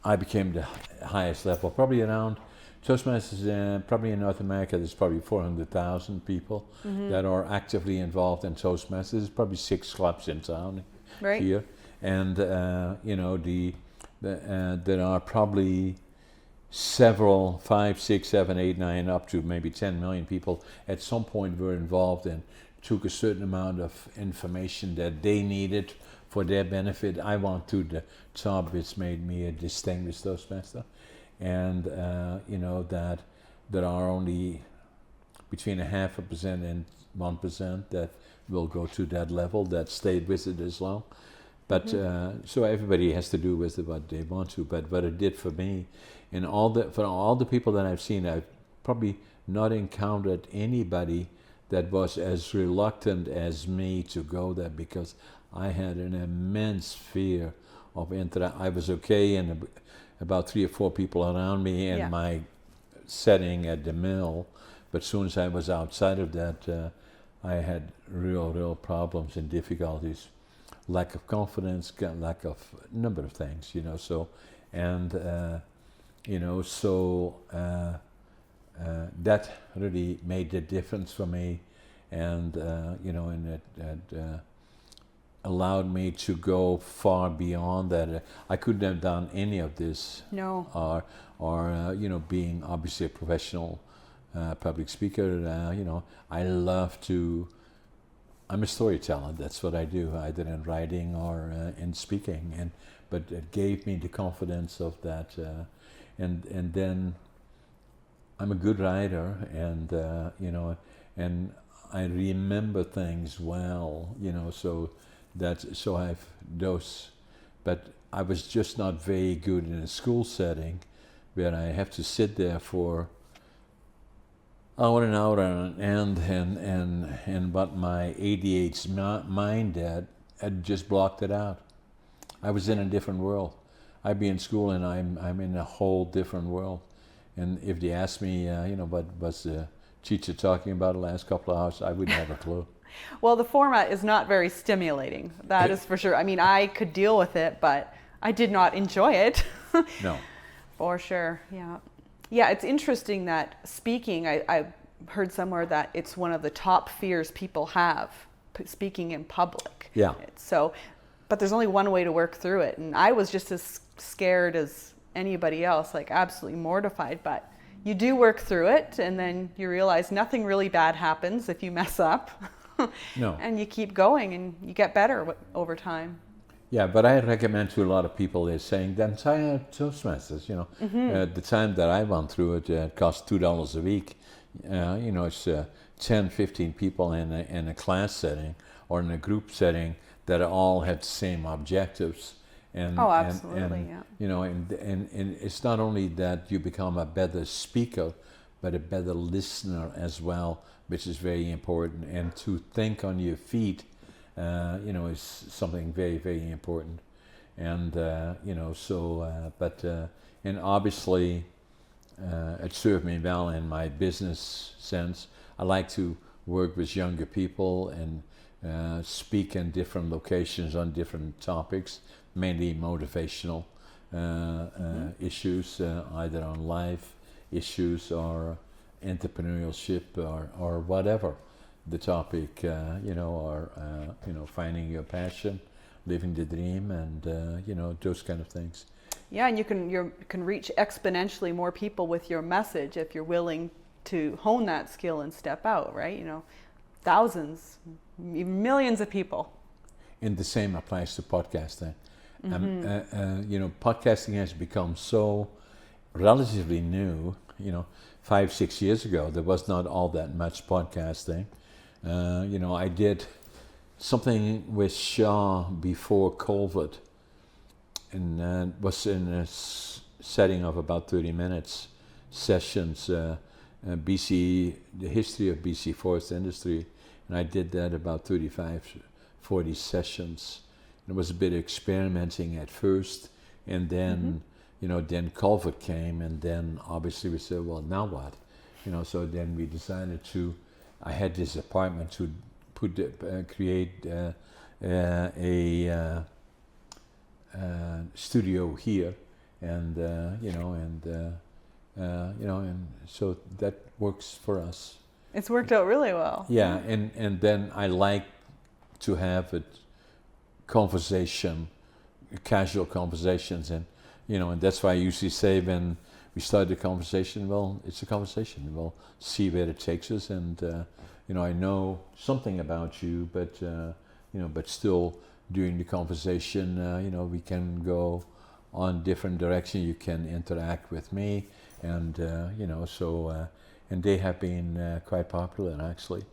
A: I became the highest level, probably around Toastmasters, probably in North America, there's probably 400,000 people that are actively involved in Toastmasters. There's probably 6 clubs in town here. And, there are probably several, 5, 6, 7, 8, 9, up to maybe 10 million people at some point were involved and took a certain amount of information that they needed for their benefit. I went to the top, which made me a distinguished Toastmaster. And, that there are only between 0.5% and 1% that will go to that level, that stayed with it as long. But so everybody has to do with it what they want to. But what it did for me, and for all the people that I've seen, I've probably not encountered anybody that was as reluctant as me to go there, because I had an immense fear of I was okay, and about 3 or 4 people around me in my setting at the mill. But as soon as I was outside of that, I had real problems and difficulties. Lack of confidence, lack of a number of things, so, and, that really made the difference for me, and, and it allowed me to go far beyond that. I couldn't have done any of this.
B: No.
A: Or being obviously a professional public speaker, I love to, I'm a storyteller. That's what I do, either in writing or in speaking. But it gave me the confidence of that. And then I'm a good writer, and and I remember things well, so I've those. But I was just not very good in a school setting, where I have to sit there for hour and hour and what my ADHD mind had just blocked it out. I was in a different world. I'd be in school, and I'm in a whole different world. And if they asked me, what was the teacher talking about the last couple of hours, I wouldn't have a clue.
B: Well, the format is not very stimulating. That is for sure. I mean, I could deal with it, but I did not enjoy it.
A: No.
B: For sure, yeah. Yeah, it's interesting that speaking, I heard somewhere that it's one of the top fears people have, speaking in public.
A: Yeah.
B: So, but there's only one way to work through it. And I was just as scared as anybody else, like absolutely mortified. But you do work through it, and then you realize nothing really bad happens if you mess up.
A: No.
B: And you keep going, and you get better over time.
A: Yeah, but I recommend to a lot of people, they're saying, then try out Toastmasters, the time that I went through it cost $2 a week. It's 10, 15 people in a class setting or in a group setting that all have the same objectives. And,
B: Oh, absolutely, yeah.
A: And it's not only that you become a better speaker, but a better listener as well, which is very important. And to think on your feet, is something very, very important. And, and obviously, it served me well in my business sense. I like to work with younger people and speak in different locations on different topics, mainly motivational issues, either on life issues or entrepreneurship or whatever the topic, or finding your passion, living the dream, and those kind of things.
B: Yeah, and you can reach exponentially more people with your message if you're willing to hone that skill and step out, right? Thousands, even millions of people. And
A: the same applies to podcasting. Podcasting has become so relatively new. 5-6 years ago, there was not all that much podcasting. I did something with Shaw before COVID, and was in a setting of about 30 minutes sessions, BC, the history of BC forest industry, and I did that about 35-40 sessions. It was a bit experimenting at first, and then then COVID came, and then obviously we said, well, now what? So then we decided I had this apartment to create a studio here, and and so that works for us.
B: It's worked out really well.
A: Yeah, and then I like to have it casual conversations, and and that's why I usually say when we start the conversation, well, it's a conversation. We'll see where it takes us, and I know something about you, but but still during the conversation, we can go on different directions. You can interact with me, and and they have been quite popular actually.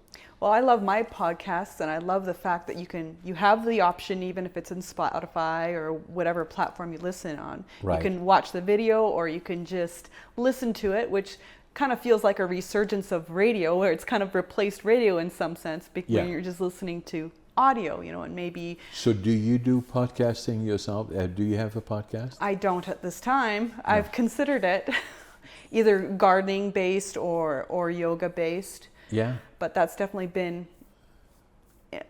B: Well, I love my podcasts, and I love the fact that you have the option, even if it's in Spotify or whatever platform you listen on. Right. You can watch the video, or you can just listen to it, which kind of feels like a resurgence of radio, where it's kind of replaced radio in some sense, when you're just listening to audio, and maybe.
A: So do you do podcasting yourself? Do you have a podcast?
B: I don't at this time. No. I've considered it, either gardening based or yoga based.
A: Yeah.
B: But that's definitely been,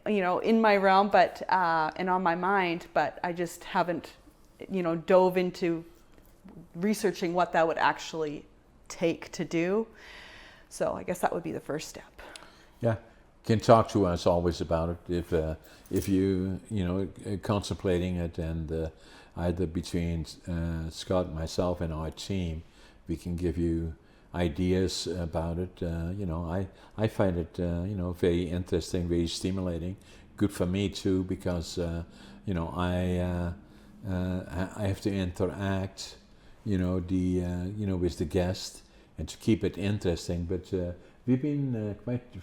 B: in my realm, but and on my mind. But I just haven't, dove into researching what that would actually take to do. So I guess that would be the first step.
A: Yeah, can talk to us always about it if you contemplating it, and either between Scott, myself, and our team, we can give you ideas about it. I find it very interesting, very stimulating, good for me too, because I have to interact with the guest and to keep it interesting. But we've been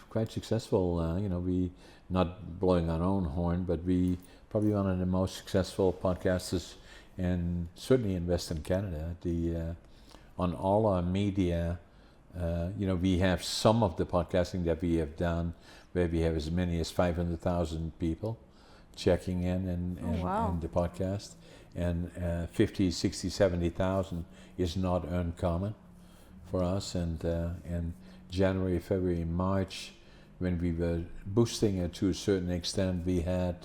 A: quite successful. We not blowing our own horn, but we probably one of the most successful podcasters, and certainly in Western Canada. On all our media, we have some of the podcasting that we have done where we have as many as 500,000 people checking in and the podcast, and 50, 60, 70,000 is not uncommon for us. And January, February, March, when we were boosting it to a certain extent, we had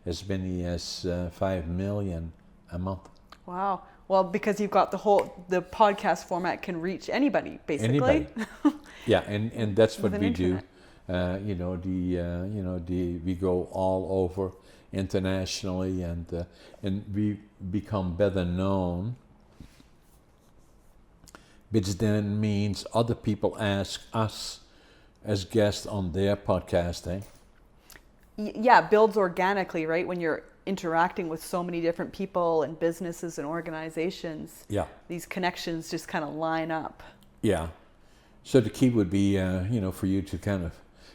A: as many as 5 million a month.
B: Wow. Well, because you've got the podcast format can reach anybody, basically.
A: Anybody. Yeah, and that's what we do. We go all over internationally, and we become better known, which then means other people ask us as guests on their podcasting.
B: Yeah, it builds organically, right? When you're interacting with so many different people and businesses and organizations,
A: Yeah.
B: these connections just kind of line up.
A: Yeah. So the key would be, for you to kind of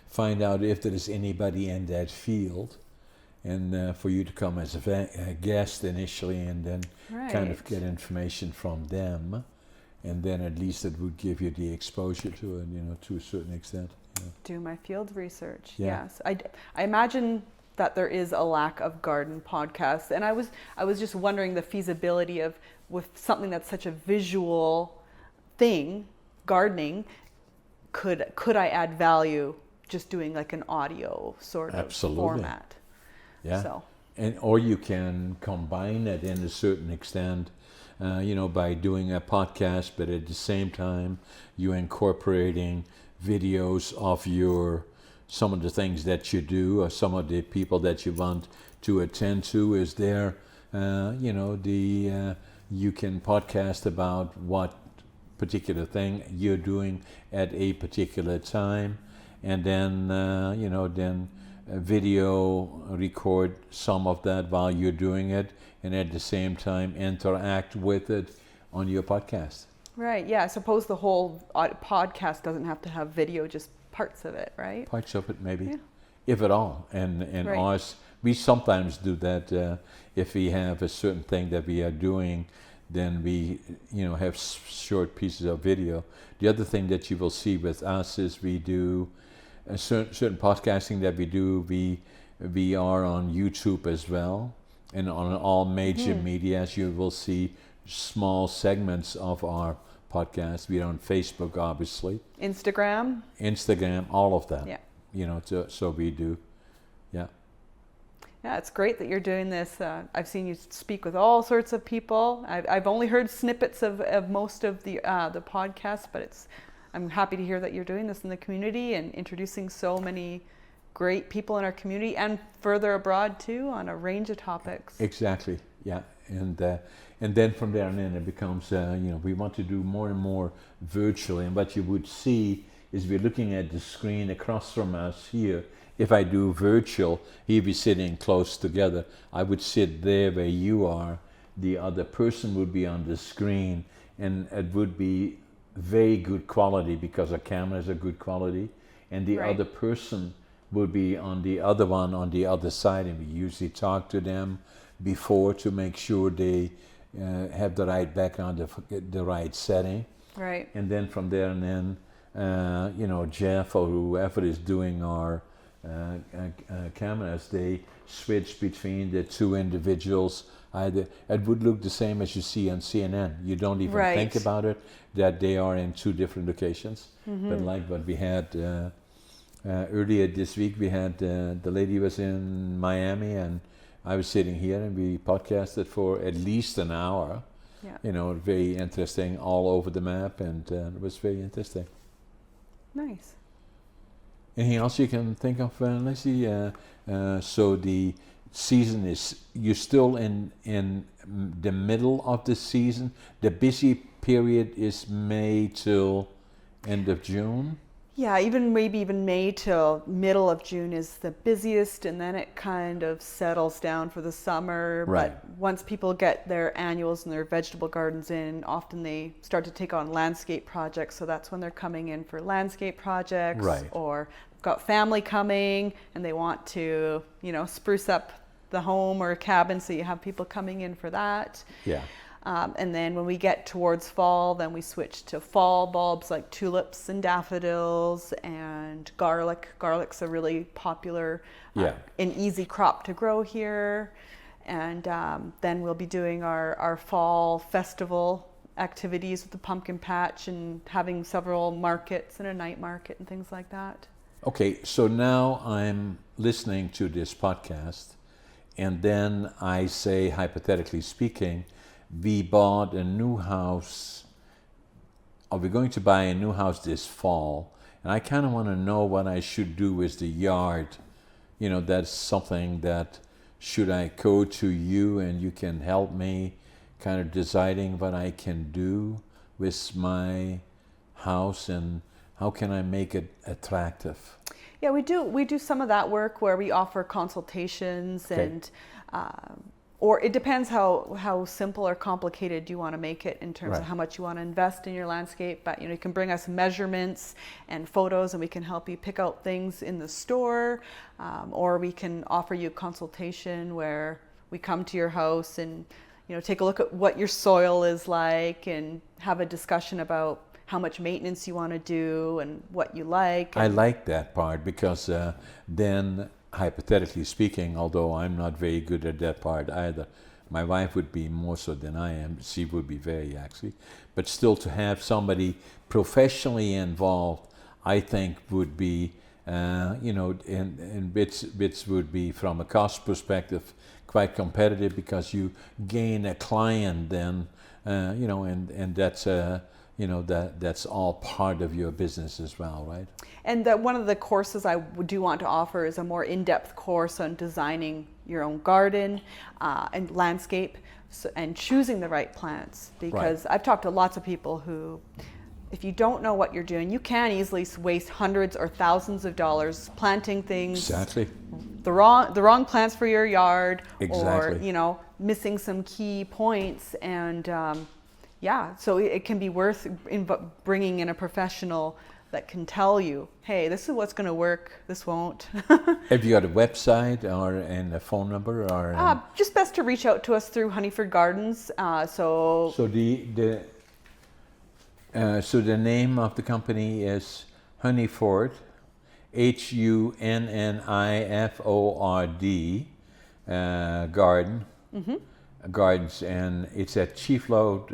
A: find out if there is anybody in that field, and for you to come as a guest initially, and then kind of get information from them, and then at least it would give you the exposure to it, to a certain extent.
B: Do my field research.
A: Yeah.
B: Yes, I imagine that there is a lack of garden podcasts, and I was just wondering the feasibility of, with something that's such a visual thing, gardening, could I add value just doing like an audio sort of format?
A: Yeah.
B: So.
A: Or you can combine it in a certain extent, by doing a podcast, but at the same time you're incorporating videos of some of the things that you do, or some of the people that you want to attend to. Is there, you can podcast about what particular thing you're doing at a particular time, and then video record some of that while you're doing it, and at the same time interact with it on your podcast.
B: Right. Yeah. I suppose the whole podcast doesn't have to have video, just parts of it, right?
A: Parts of it, maybe, if at all. And
B: right.
A: Ours, we sometimes do that. If we have a certain thing that we are doing, then we, have short pieces of video. The other thing that you will see with us is we do a certain podcasting that we do. We are on YouTube as well, and on all major medias you will see small segments of our podcast. We're on Facebook, obviously. Instagram, all of that.
B: Yeah.
A: So we do. Yeah.
B: Yeah, it's great that you're doing this. I've seen you speak with all sorts of people. I've only heard snippets of most of the podcasts, but I'm happy to hear that you're doing this in the community and introducing so many great people in our community and further abroad too, on a range of topics.
A: Exactly. Yeah. And then from there on in it becomes, we want to do more and more virtually. And what you would see is we're looking at the screen across from us here. If I do virtual, he'd be sitting close together. I would sit there where you are. The other person would be on the screen, and it would be very good quality because our cameras are good quality. And the other person would be on the other one on the other side, and we usually talk to them before to make sure they have the right background, the right setting.
B: Right.
A: And then from there and then, Jeff or whoever is doing our cameras, they switch between the two individuals. It would look the same as you see on CNN. You don't even think about it, that they are in two different locations. But like what we had earlier this week, we had the lady was in Miami and I was sitting here, and we podcasted for at least an hour. Yeah. Very interesting, all over the map, and it was very interesting.
B: Nice.
A: Anything else you can think of, Lacey? So the season is, you're still in the middle of the season. The busy period is May till end of June.
B: Yeah, maybe even May till middle of June is the busiest, and then it kind of settles down for the summer.
A: Right.
B: But once people get their annuals and their vegetable gardens in, often they start to take on landscape projects. So that's when they're coming in for landscape projects.
A: Right.
B: Or got family coming and they want to, spruce up the home or cabin. So you have people coming in for that.
A: Yeah.
B: And then when we get towards fall, then we switch to fall bulbs like tulips and daffodils and garlic. Garlic's a really popular and easy crop to grow here. And then we'll be doing our fall festival activities with the pumpkin patch and having several markets and a night market and things like that.
A: Okay, so now I'm listening to this podcast, and then I say, hypothetically speaking, we bought a new house, or we're going to buy a new house this fall, and I kind of want to know what I should do with the yard. That's something that, should I go to you and you can help me kind of deciding what I can do with my house, and how can I make it attractive?
B: Yeah, we do some of that work where we offer consultations and Or it depends how simple or complicated you want to make it in terms
A: Right.
B: of how much you want to invest in your landscape. But you can bring us measurements and photos, and we can help you pick out things in the store, or we can offer you a consultation where we come to your house and take a look at what your soil is like and have a discussion about how much maintenance you want to do and what you like.
A: I like that part because then, hypothetically speaking, although I'm not very good at that part either, my wife would be more so than I am. She would be very actually, but still to have somebody professionally involved, I think would be, and bits would be from a cost perspective quite competitive because you gain a client then, and that's that's all part of your business as well, right?
B: And one of the courses I do want to offer is a more in-depth course on designing your own garden and landscape and choosing the right plants. Because I've talked to lots of people who, if you don't know what you're doing, you can easily waste hundreds or thousands of dollars planting things.
A: Exactly.
B: The wrong plants for your yard,
A: Exactly.
B: or missing some key points, and so it can be worth bringing in a professional that can tell you, hey, this is what's going to work, this won't.
C: Have you got a website and a phone number? Or
B: Just best to reach out to us through Hunniford Gardens.
A: So the name of the company is Hunniford, Hunniford, Garden, Gardens, and it's at Chief Road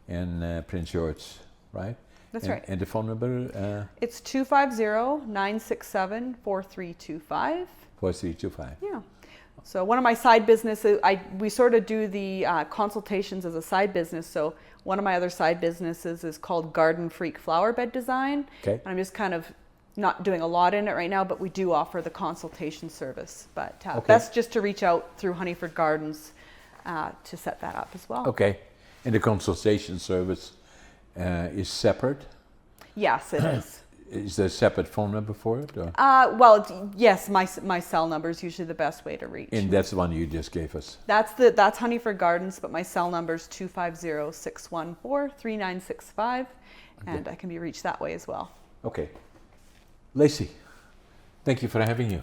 A: in Prince George, right?
B: That's right.
A: And the phone number?
B: It's 250-967-4325.
A: 4325.
B: Yeah. So one of my side businesses, we sort of do the consultations as a side business. So one of my other side businesses is called Garden Freak Flower Bed Design.
A: Okay.
B: And I'm just kind of not doing a lot in it right now, but we do offer the consultation service. But best just to reach out through Hunniford Gardens to set that up as well.
A: Okay. And the consultation service is separate?
B: Yes, it is.
A: Is there a separate phone number for it? Or?
B: Yes, my cell number is usually the best way to reach.
A: And that's the one you just gave us?
B: That's Hunniford Gardens, but my cell number is 250-614-3965, and I can be reached that way as well.
A: Okay. Lacey, thank you for having you.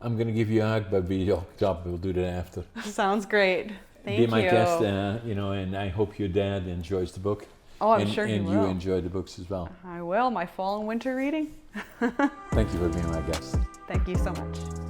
A: I'm going to give you a hug, but we'll do that after.
B: Sounds great. Thank you.
A: Be my guest, and I hope your dad enjoys the book.
B: Oh, I'm sure he will.
A: And you enjoy the books as well.
B: I will. My fall and winter reading.
A: Thank you for being my guest.
B: Thank you so much.